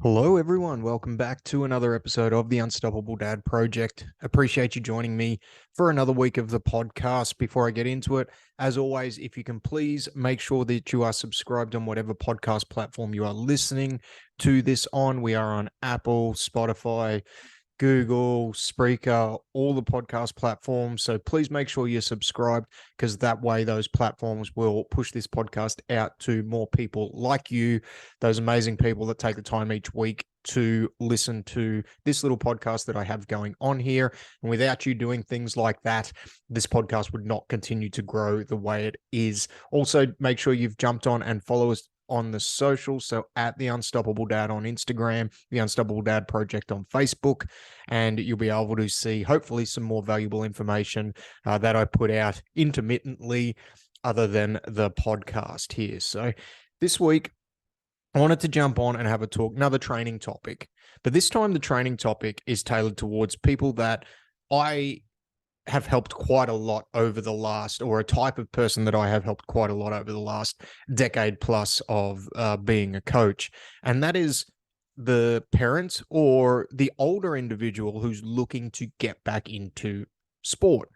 Hello, everyone. Welcome back to another episode of the Unstoppable Dad Project. Appreciate you joining me for another week of the podcast. Before I get into it, as always, if you can please make sure that you are subscribed on whatever podcast platform you are listening to this on. We are on Apple, Spotify, Google, Spreaker, all the podcast platforms. So please make sure you're subscribed because that way those platforms will push this podcast out to more people like you, those amazing people that take the time each week to listen to this little podcast that I have going on here. And without you doing things like that, this podcast would not continue to grow the way it is. Also, make sure you've jumped on and follow us on the social. So at the Unstoppable Dad on Instagram, the Unstoppable Dad Project on Facebook, and you'll be able to see hopefully some more valuable information that I put out intermittently other than the podcast here. So this week, I wanted to jump on and have a talk, another training topic, but this time the training topic is tailored towards people that I have helped quite a lot over the last, or a type of person that I have helped quite a lot over the last decade plus of being a coach. And that is the parent or the older individual who's looking to get back into sport.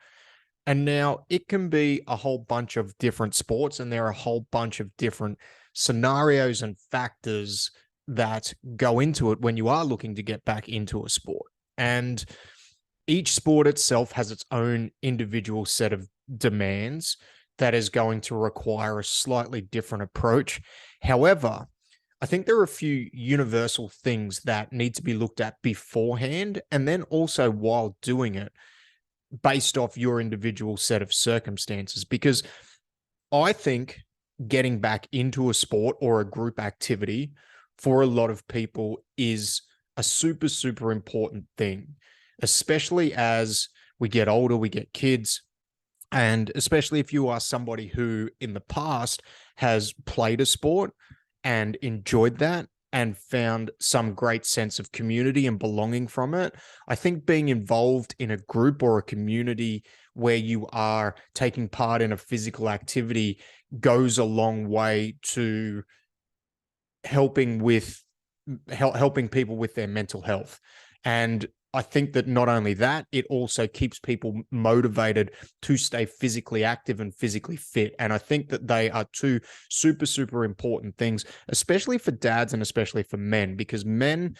And now it can be a whole bunch of different sports, and there are a whole bunch of different scenarios and factors that go into it when you are looking to get back into a sport. And each sport itself has its own individual set of demands that is going to require a slightly different approach. However, I think there are a few universal things that need to be looked at beforehand and then also while doing it based off your individual set of circumstances. Because I think getting back into a sport or a group activity for a lot of people is a super, super important thing, especially as we get older, we get kids, and especially if you are somebody who in the past has played a sport and enjoyed that and found some great sense of community and belonging from it. I think being involved in a group or a community where you are taking part in a physical activity goes a long way to helping people with their mental health. And I think that not only that, it also keeps people motivated to stay physically active and physically fit. And I think that they are two super, super important things, especially for dads and especially for men, because men,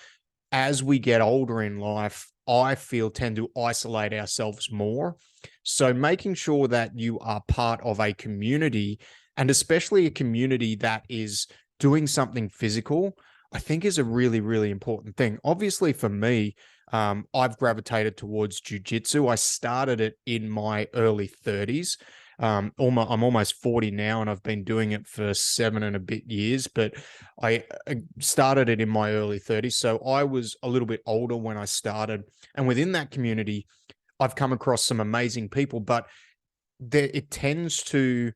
as we get older in life, I feel tend to isolate ourselves more. So making sure that you are part of a community, and especially a community that is doing something physical, I think is a really, really important thing. Obviously for me, I've gravitated towards Jiu Jitsu. I started it in my early 30s. I'm almost 40 now, and I've been doing it for 7 and a bit years, but I started it in my early 30s. So I was a little bit older when I started. And within that community, I've come across some amazing people, but it tends to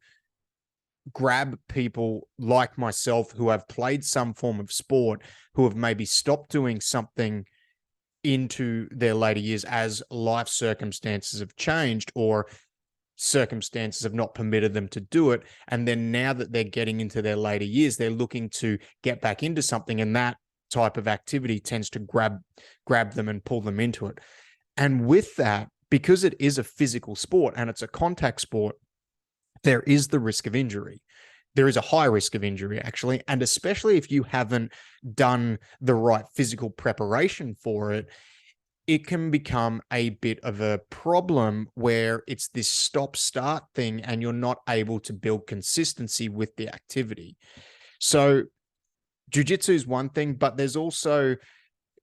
grab people like myself who have played some form of sport, who have maybe stopped doing something into their later years as life circumstances have changed or circumstances have not permitted them to do it. And then now that they're getting into their later years, they're looking to get back into something, and that type of activity tends to grab them and pull them into it. And with that, because it is a physical sport and it's a contact sport, there is the risk of injury. There is a high risk of injury, actually. And especially if you haven't done the right physical preparation for it, it can become a bit of a problem where it's this stop-start thing and you're not able to build consistency with the activity. So jiu-jitsu is one thing, but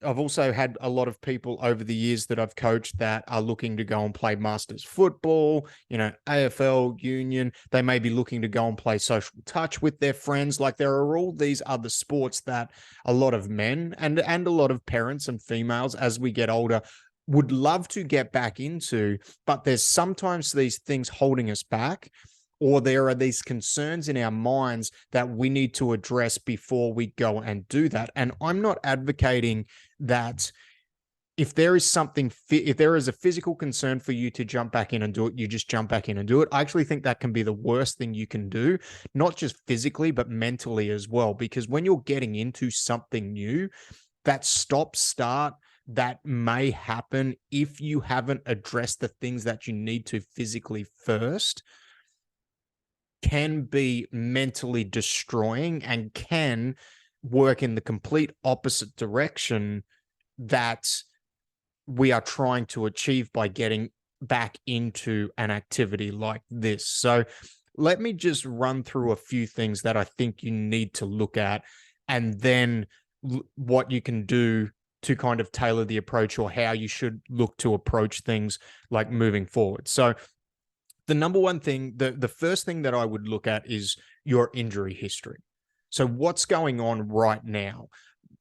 I've also had a lot of people over the years that I've coached that are looking to go and play Masters football, AFL, Union. They may be looking to go and play social touch with their friends. Like, there are all these other sports that a lot of men and a lot of parents and females as we get older would love to get back into, but there's sometimes these things holding us back, or there are these concerns in our minds that we need to address before we go and do that. And I'm not advocating that if there is a physical concern for you to jump back in and do it, you just jump back in and do it. I actually think that can be the worst thing you can do, not just physically, but mentally as well. Because when you're getting into something new, that stop start that may happen if you haven't addressed the things that you need to physically first can be mentally destroying and can work in the complete opposite direction that we are trying to achieve by getting back into an activity like this. So let me just run through a few things that I think you need to look at, and then what you can do to kind of tailor the approach, or how you should look to approach things like moving forward. So the number one thing, the first thing that I would look at is your injury history. So what's going on right now?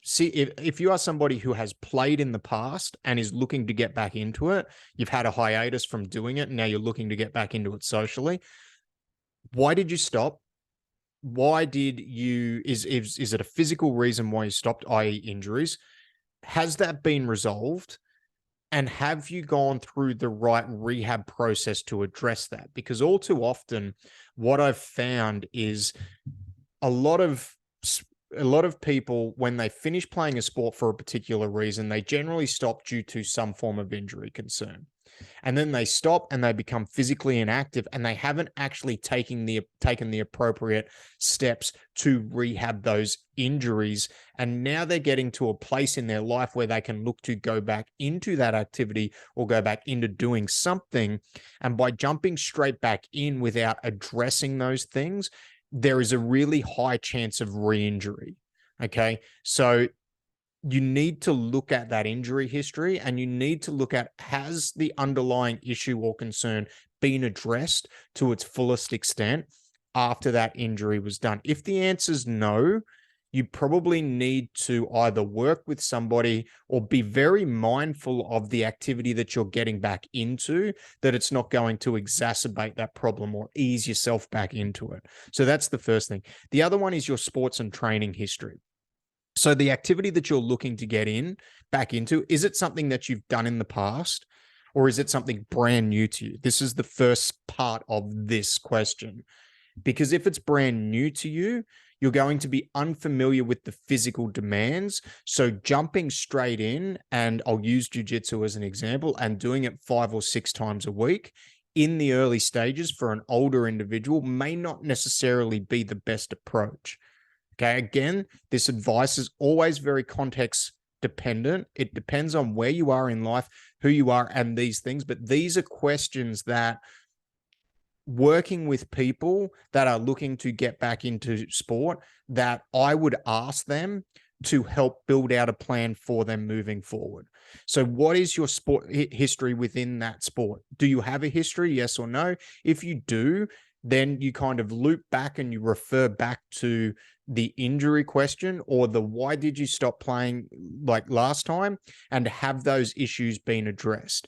See, if you are somebody who has played in the past and is looking to get back into it, you've had a hiatus from doing it, and now you're looking to get back into it socially. Why did you stop? Why did you, is it a physical reason why you stopped, i.e. injuries? Has that been resolved? And have you gone through the right rehab process to address that? Because all too often, what I've found is a lot of people, when they finish playing a sport for a particular reason, they generally stop due to some form of injury concern. And then they stop and they become physically inactive, and they haven't actually taken the appropriate steps to rehab those injuries. And now they're getting to a place in their life where they can look to go back into that activity or go back into doing something. And by jumping straight back in without addressing those things, there is a really high chance of re-injury. Okay. So you need to look at that injury history, and you need to look at, has the underlying issue or concern been addressed to its fullest extent after that injury was done? If the answer is no, you probably need to either work with somebody or be very mindful of the activity that you're getting back into, that it's not going to exacerbate that problem or ease yourself back into it. So that's the first thing. The other one is your sports and training history. So the activity that you're looking to get back into, is it something that you've done in the past, or is it something brand new to you? This is the first part of this question, because if it's brand new to you, you're going to be unfamiliar with the physical demands. So jumping straight in, and I'll use Jiu Jitsu as an example, and doing it 5 or 6 times a week in the early stages for an older individual may not necessarily be the best approach. Okay, again, this advice is always very context dependent. It depends on where you are in life, who you are, and these things. But these are questions that, working with people that are looking to get back into sport, that I would ask them to help build out a plan for them moving forward. So what is your sport history within that sport? Do you have a history? Yes or no? If you do, then you kind of loop back and you refer back to the injury question, or the why did you stop playing like last time, and have those issues been addressed?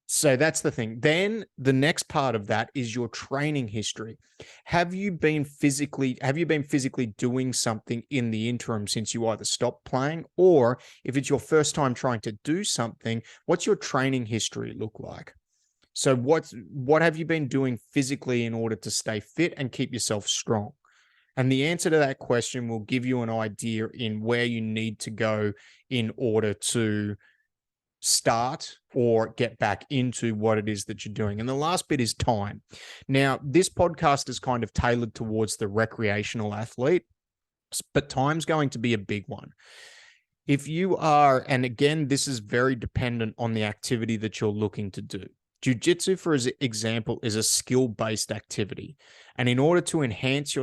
So that's the thing. Then the next part of that is your training history. Have you been physically doing something in the interim since you either stopped playing, or if it's your first time trying to do something, what's your training history look like? So what have you been doing physically in order to stay fit and keep yourself strong? And the answer to that question will give you an idea in where you need to go in order to start or get back into what it is that you're doing. And the last bit is time. Now, this podcast is kind of tailored towards the recreational athlete, but time's going to be a big one. If you are, and again, this is very dependent on the activity that you're looking to do. Jiu Jitsu, for example, is a skill-based activity. And in order to enhance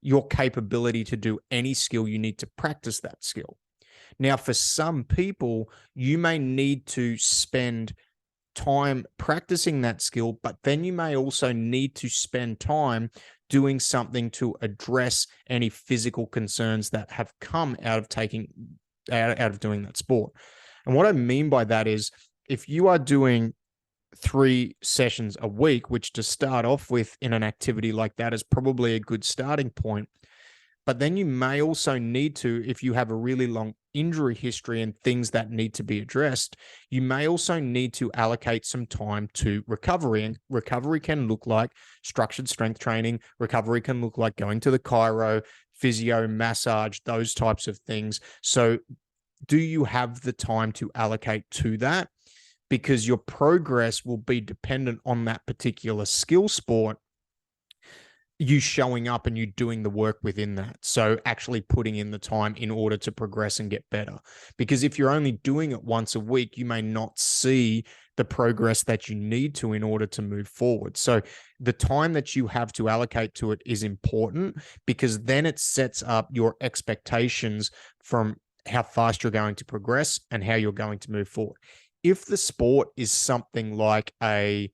your capability to do any skill, you need to practice that skill. Now, for some people, you may need to spend time practicing that skill, but then you may also need to spend time doing something to address any physical concerns that have come out of doing that sport. And what I mean by that is, if you are doing 3 sessions a week, which to start off with in an activity like that is probably a good starting point, but then you may also need to, if you have a really long injury history and things that need to be addressed, you may also need to allocate some time to recovery. And recovery can look like structured strength training. Recovery can look like going to the chiro, physio, massage, those types of things. So do you have the time to allocate to that? Because your progress will be dependent on that particular skill sport, you showing up and you doing the work within that. So actually putting in the time in order to progress and get better. Because if you're only doing it once a week, you may not see the progress that you need to in order to move forward. So the time that you have to allocate to it is important, because then it sets up your expectations from how fast you're going to progress and how you're going to move forward. If the sport is something like a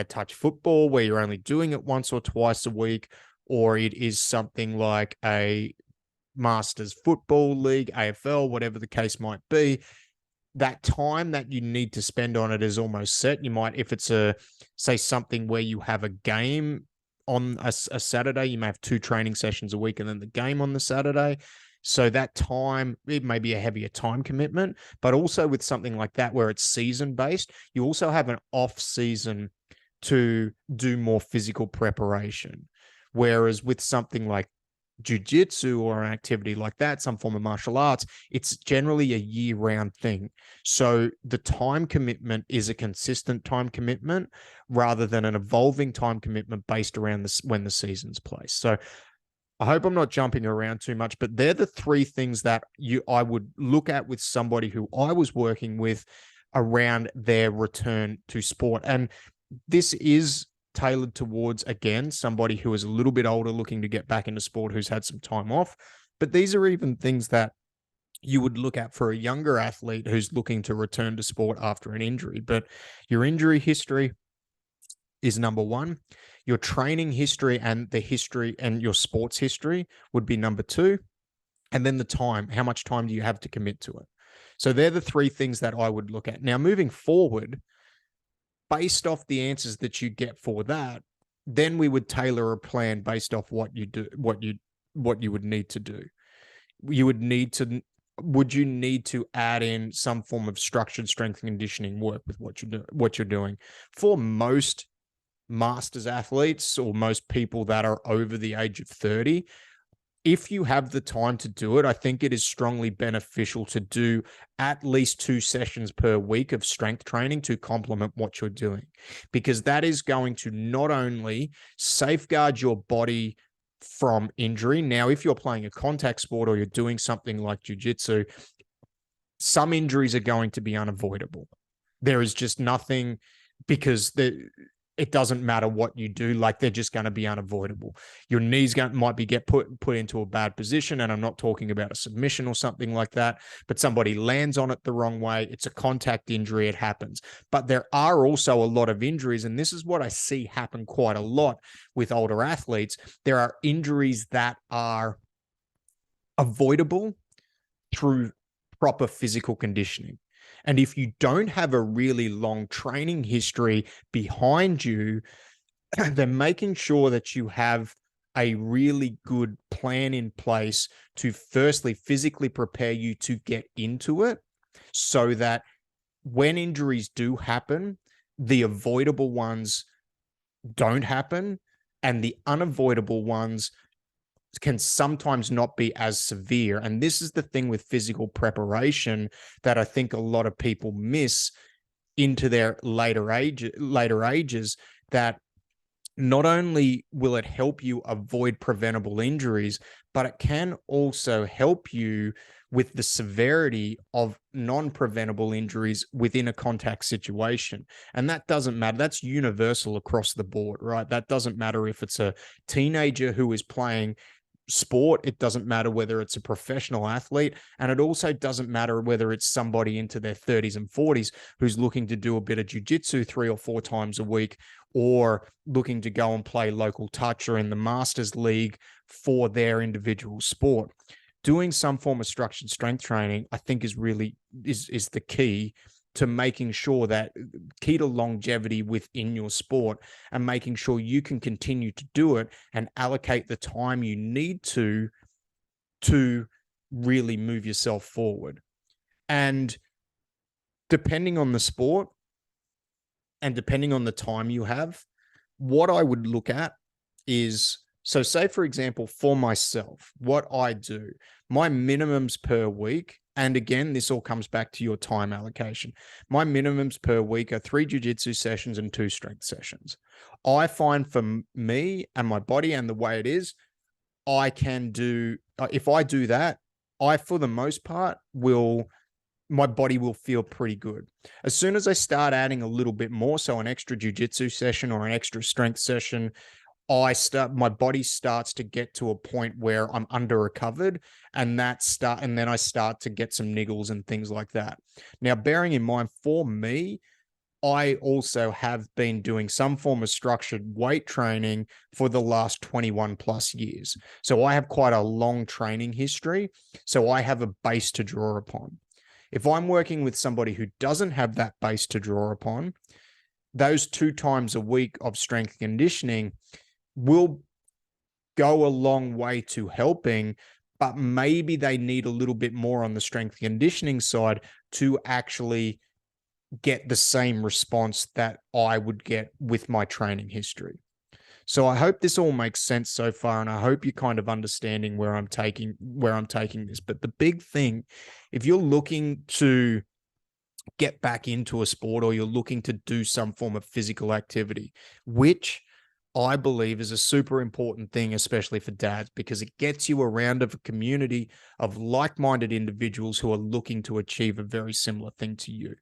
touch football where you're only doing it once or twice a week, or it is something like a Masters Football League, AFL, whatever the case might be, that time that you need to spend on it is almost set. You might, if it's say something where you have a game on a Saturday, you may have 2 training sessions a week and then the game on the Saturday. So that time, it may be a heavier time commitment, but also with something like that where it's season-based, you also have an off-season to do more physical preparation. Whereas with something like Jiu Jitsu or an activity like that, some form of martial arts, it's generally a year-round thing. So the time commitment is a consistent time commitment rather than an evolving time commitment based around when the season's placed. So I hope I'm not jumping around too much, but they're the 3 things that I would look at with somebody who I was working with around their return to sport. And this is tailored towards, again, somebody who is a little bit older looking to get back into sport, who's had some time off. But these are even things that you would look at for a younger athlete who's looking to return to sport after an injury. But your injury history is number 1. Your training history and the history and your sports history would be number 2. And then the time, how much time do you have to commit to it? So they're the 3 things that I would look at. Now, moving forward, based off the answers that you get for that, then we would tailor a plan based off what you do, what you would need to do. Would you need to add in some form of structured strength and conditioning work with what you're doing? For most masters athletes or most people that are over the age of 30, if you have the time to do it, I think it is strongly beneficial to do at least 2 sessions per week of strength training to complement what you're doing, because that is going to not only safeguard your body from injury. Now, if you're playing a contact sport or you're doing something like jiu-jitsu, some injuries are going to be unavoidable. There is just nothing, because it doesn't matter what you do, like they're just going to be unavoidable. Your knees might be get put into a bad position, and I'm not talking about a submission or something like that, but somebody lands on it the wrong way. It's a contact injury. It happens. But there are also a lot of injuries, and this is what I see happen quite a lot with older athletes. There are injuries that are avoidable through proper physical conditioning. And if you don't have a really long training history behind you, then making sure that you have a really good plan in place to firstly physically prepare you to get into it, so that when injuries do happen, the avoidable ones don't happen and the unavoidable ones can sometimes not be as severe. And this is the thing with physical preparation that I think a lot of people miss into their later ages, that not only will it help you avoid preventable injuries, but it can also help you with the severity of non-preventable injuries within a contact situation. And that doesn't matter. That's universal across the board, right? That doesn't matter if it's a teenager who is playing sport. It doesn't matter whether it's a professional athlete. And it also doesn't matter whether it's somebody into their 30s and 40s who's looking to do a bit of jiu-jitsu 3 or 4 times a week, or looking to go and play local touch or in the Masters League for their individual sport. Doing some form of structured strength training, I think, is really is the key to making sure that key to longevity within your sport, and making sure you can continue to do it and allocate the time you need to really move yourself forward. And depending on the sport and depending on the time you have, what I would look at is So say, for example, for myself, what I do, my minimums per week, and again, this all comes back to your time allocation. My minimums per week are 3 jiu-jitsu sessions and 2 strength sessions. I find for me and my body and the way it is, I can do, if I do that, I, for the most part, my body will feel pretty good. As soon as I start adding a little bit more, so an extra jiu-jitsu session or an extra strength session, my body starts to get to a point where I'm under recovered, and then I start to get some niggles and things like that. Now, bearing in mind, for me, I also have been doing some form of structured weight training for the last 21 plus years. So I have quite a long training history. So I have a base to draw upon. If I'm working with somebody who doesn't have that base to draw upon, those 2 times a week of strength conditioning will go a long way to helping, but maybe they need a little bit more on the strength conditioning side to actually get the same response that I would get with my training history. So I hope this all makes sense so far, and I hope you're kind of understanding where I'm taking this. But the big thing, if you're looking to get back into a sport or you're looking to do some form of physical activity, which I believe is a super important thing, especially for dads, because it gets you around of a community of like-minded individuals who are looking to achieve a very similar thing to you.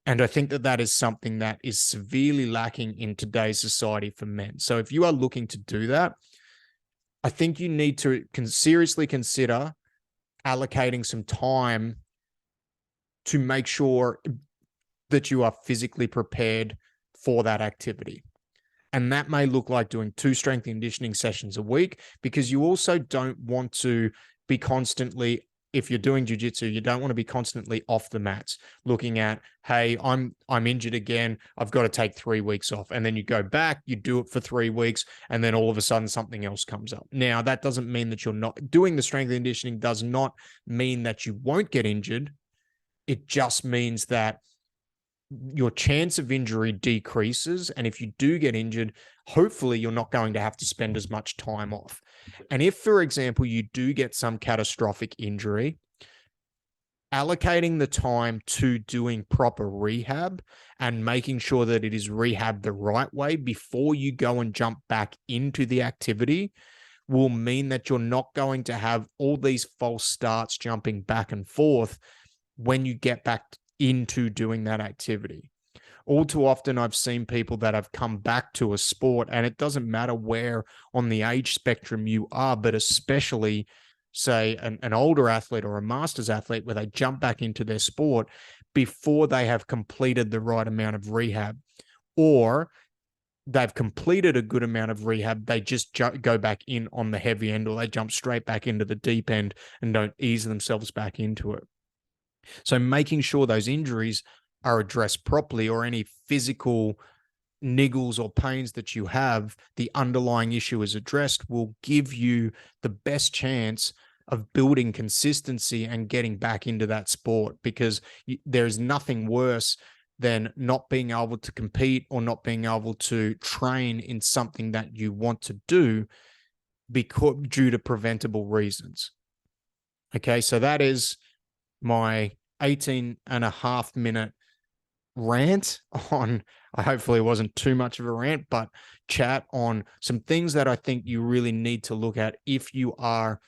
And I think that is something that is severely lacking in today's society for men. So if you are looking to do that, I think you need to seriously consider allocating some time to make sure that you are physically prepared for that activity. And that may look like doing 2 strength conditioning sessions a week, because you also don't want to be constantly, if you're doing jiu-jitsu, you don't want to be constantly off the mats looking at, hey, I'm injured again, I've got to take 3 weeks off. And then you go back, you do it for 3 weeks, and then all of a sudden something else comes up. Now, that doesn't mean that you're not doing the strength conditioning, does not mean that you won't get injured. It just means that your chance of injury decreases. And if you do get injured, hopefully you're not going to have to spend as much time off. And if, for example, you do get some catastrophic injury, allocating the time to doing proper rehab and making sure that it is rehab the right way before you go and jump back into the activity will mean that you're not going to have all these false starts jumping back and forth when you get back into doing that activity. All too often, I've seen people that have come back to a sport, and it doesn't matter where on the age spectrum you are, but especially, say, an older athlete or a master's athlete, where they jump back into their sport before they have completed the right amount of rehab, or they've completed a good amount of rehab, they just go back in on the heavy end, or they jump straight back into the deep end and don't ease themselves back into it. So making sure those injuries are addressed properly, or any physical niggles or pains that you have, the underlying issue is addressed, will give you the best chance of building consistency and getting back into that sport, because there's nothing worse than not being able to compete or not being able to train in something that you want to do due to preventable reasons. Okay, so that is my 18.5-minute rant on, hopefully it wasn't too much of a rant, but chat on some things that I think you really need to look at if you are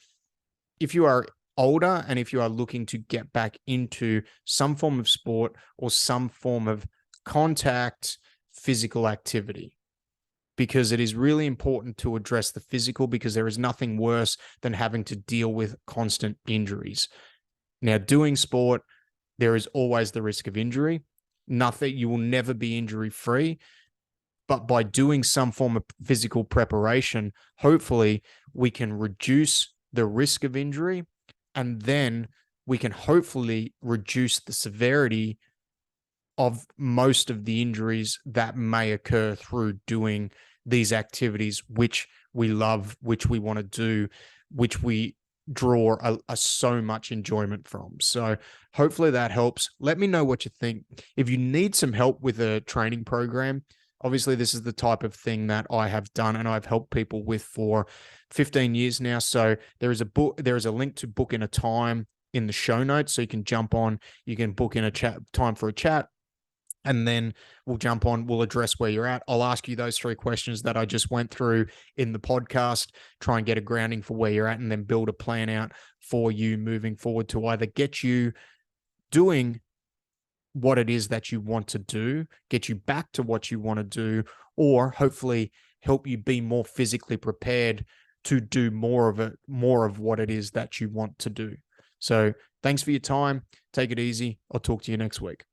older and if you are looking to get back into some form of sport or some form of contact physical activity. Because it is really important to address the physical, because there is nothing worse than having to deal with constant injuries. Now, doing sport, there is always the risk of injury. You will never be injury free, but by doing some form of physical preparation, hopefully we can reduce the risk of injury, and then we can hopefully reduce the severity of most of the injuries that may occur through doing these activities, which we love, which we want to do, which we draw so much enjoyment from. So hopefully that helps. Let me know what you think. If you need some help with a training program, Obviously, this is the type of thing that I have done and I've helped people with for 15 years now. So there is a link to book in a time in the show notes. So you can jump on, you can book in a time for a chat, and then we'll jump on, we'll address where you're at. I'll ask you those 3 questions that I just went through in the podcast, try and get a grounding for where you're at, and then build a plan out for you moving forward to either get you doing what it is that you want to do, get you back to what you want to do, or hopefully help you be more physically prepared to do more of what it is that you want to do. So thanks for your time. Take it easy. I'll talk to you next week.